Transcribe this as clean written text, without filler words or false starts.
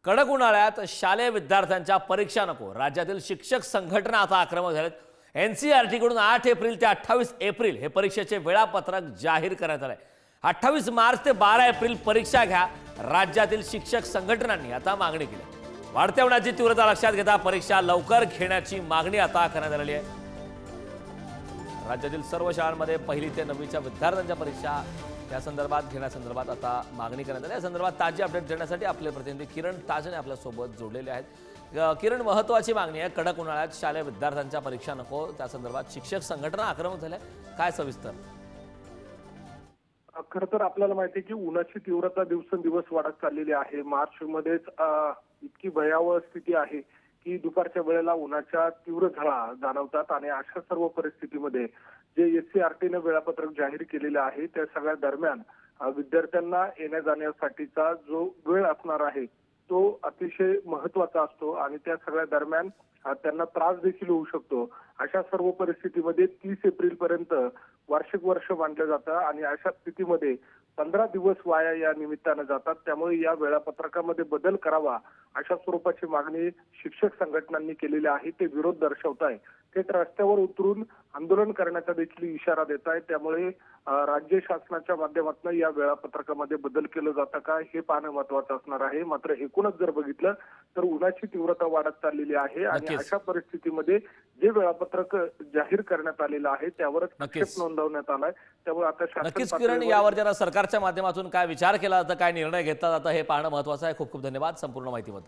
कडक उन्हाळ्यात शालेय विद्यार्थ्यांच्या परीक्षा नको, राज्यातील शिक्षक संघटना आता आक्रमक झालेत। NCERT कडून 8 एप्रिल ते 28 एप्रिल हे परीक्षेचे वेळापत्रक जाहीर करण्यात आले। 28 मार्च ते 12 एप्रिल परीक्षा घ्या, राज्यातील शिक्षक संघटनांनी आता मागणी केली। वाढत्या उन्हाची तीव्रता लक्षात घेता परीक्षा लवकर घेण्याची मागणी आता करण्यात आली आहे। राज्यातील सर्व शाळांमध्ये 1ली ते 9वीच्या विद्यार्थ्यांच्या परीक्षा या संदर्भात घेण्यासंदर्भात आता मागणी करण्यात आली। या संदर्भात ताजी अपडेट देण्यासाठी आपले प्रतिनिधी किरण ताजने आपल्या सोबत जोडलेले आहेत। किरण, महत्त्वाची मागणी आहे, कडक उन्हाळ्यात शालेय विद्यार्थ्यांच्या परीक्षा नको, त्या संदर्भात शिक्षक संघटना आक्रमक झाल्या, काय सविस्तर? खरं तर आपल्याला माहिती आहे की उन्हाची तीव्रता दिवसेंदिवस वाढत चाललेली आहे। मार्च मध्येच इतकी भयावह स्थिती आहे की दुपारच्या वेळेला उन्हाच्या तीव्र झळा जाणवतात आणि अशा सर्व परिस्थितीमध्ये जे NCERT ने वेळापत्रक जाहीर केलेले आहे त्या सगळ्या दरम्यान विद्यार्थ्यांना येण्या जाण्यासाठीचा जो वेळ असणार आहे तो अतिशय महत्त्वाचा असतो आणि त्या सगळ्या दरम्यान त्यांना त्रास देखील होऊ शकतो। अशा सर्व परिस्थितीमध्ये 30 एप्रिल पर्यंत वार्षिक वर्ष मानलं जातं आणि अशा स्थितीमध्ये 15 दिवस वाया या निमित्तानं जातात। त्यामुळे या वेळापत्रकामध्ये बदल करावा अशा स्वरूपाची मागणी शिक्षक संघटनांनी केलेली आहे। ते विरोध दर्शवत आहे, थेट रस्त्यावर उतरून आंदोलन करण्याचा देखील इशारा देत आहे। त्यामुळे राज्य शासनाच्या माध्यमातून या वेळापत्रकामध्ये बदल केलं जातं का हे पाहणं महत्त्वाचं असणार आहे। मात्र एकूणच जर बघितलं तर उन्हाची तीव्रता वाढत चाललेली आहे आणि अशा परिस्थितीमध्ये जे वेळापत्रक जाहीर करण्यात आलेलं आहे त्यावरच आक्षेप नोंदवण्यात आलाय। त्यामुळे आता नक्कीच किरण, यावर जरा सरकारच्या माध्यमातून काय विचार केला जातो, काय निर्णय घेतला जातो हे पाहणं महत्त्वाचं आहे। खूप खूप धन्यवाद संपूर्ण माहितीबद्दल।